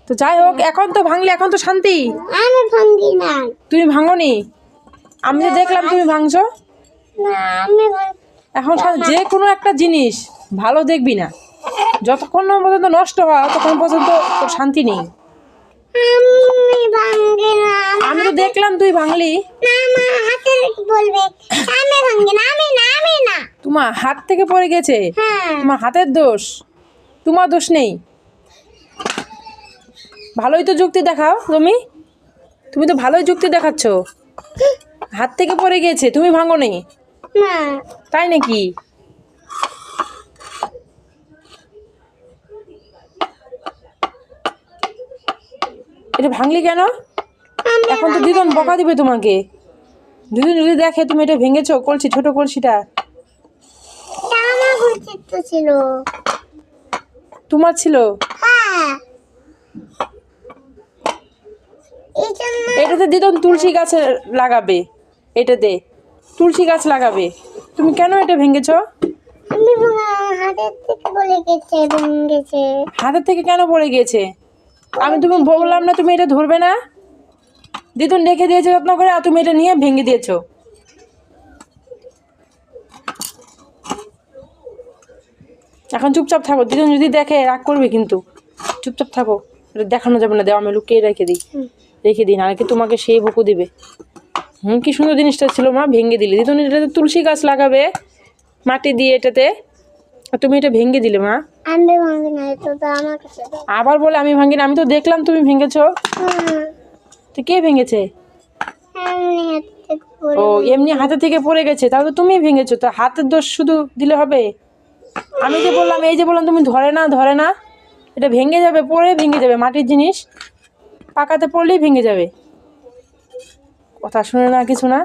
তো যাই হোক, এখন তো ভাঙলে, এখন তো শান্তি। আমি ভাঙি না। তুমি ভাঙনি? আমি তো দেখলাম তুমি ভাঙছো। না আমি এখন যে কোনো একটা জিনিস ভালো দেখবি না, যতক্ষণ না পর্যন্ত নষ্ট হয় ততক্ষণ পর্যন্ত তোর শান্তি নেই। ভাঙি না। আমি তো দেখলাম তুই ভাঙলি। না মা হাতে বলবে আমি ভাঙি না, আমি না, আমি না। তোমার হাত থেকে পড়ে গেছে, হ্যাঁ তোমার হাতের দোষ, তোমার দোষ নেই। ভালোই তো যুক্তি দেখাও তুমি, তুমি তো ভালোই যুক্তি দেখাচ্ছ। হাত থেকে পড়ে গেছে, তুমি ভাঙোনি। না তাই নাকি? এটা ভাঙলি কেন? এখন তো দিদন বকা দিবে তোমাকে। দিদন যদি দেখে তুমি এটা ভেঙেছো, কলসি, ছোট কলসিটা। আমার উচিত তো ছিল। তোমার ছিল? হ্যাঁ এই জন্য এটাতে দিদন তুলসী গাছ লাগাবে, এটাতে তুলসী গাছ লাগাবে। তুমি কেন এটা ভেঙেছো? আমি হাতের থেকে বলে গেছে ভেঙেছে। হাতের থেকে কেন পড়ে গিয়েছে? আমি তুমি বললাম না তুমি এটা ধরবে না? দিদুন রেখে দিয়েছে যত্ন করে, আর তুমি এটা নিয়ে ভেঙে দিয়েছো। এখন চুপচাপ থাকো, দিদুন যদি দেখে রাগ করবে কিন্তু। চুপচাপ থাকো, এটা দেখানো যাবে না, দেওয়া আমি লুকিয়ে রেখে দিই, রেখে দিই, নাহলে কি তোমাকে সেই বকু দিবে। কি সুন্দর জিনিসটা ছিল মা, ভেঙে দিলে। দিদুন এটাতে তুলসী গাছ লাগাবে মাটি দিয়ে, এটাতে, আর তুমি এটা ভেঙে দিলে মা। আমি ভাঙি না, এটা তো আমার কাছে দাও। আবার বলে আমি ভাঙি না, আমি তো দেখলাম তুমি ভেঙেছো। তো কে ভেঙেছে? এমনি হাত থেকে পড়ে ও এমনি হাতে থেকে পড়ে গেছে, তাহলে তো তুমি ভেঙেছো। তো হাতের দোষ শুধু দিলে হবে? আমি যে বললাম, এই যে বললাম তুমি ধরে না, ধরে না, এটা ভেঙে যাবে, পড়ে ভেঙে যাবে। মাটির জিনিস পাকাতে পড়লেই ভেঙে যাবে। কথা শুনে না, কিছু না।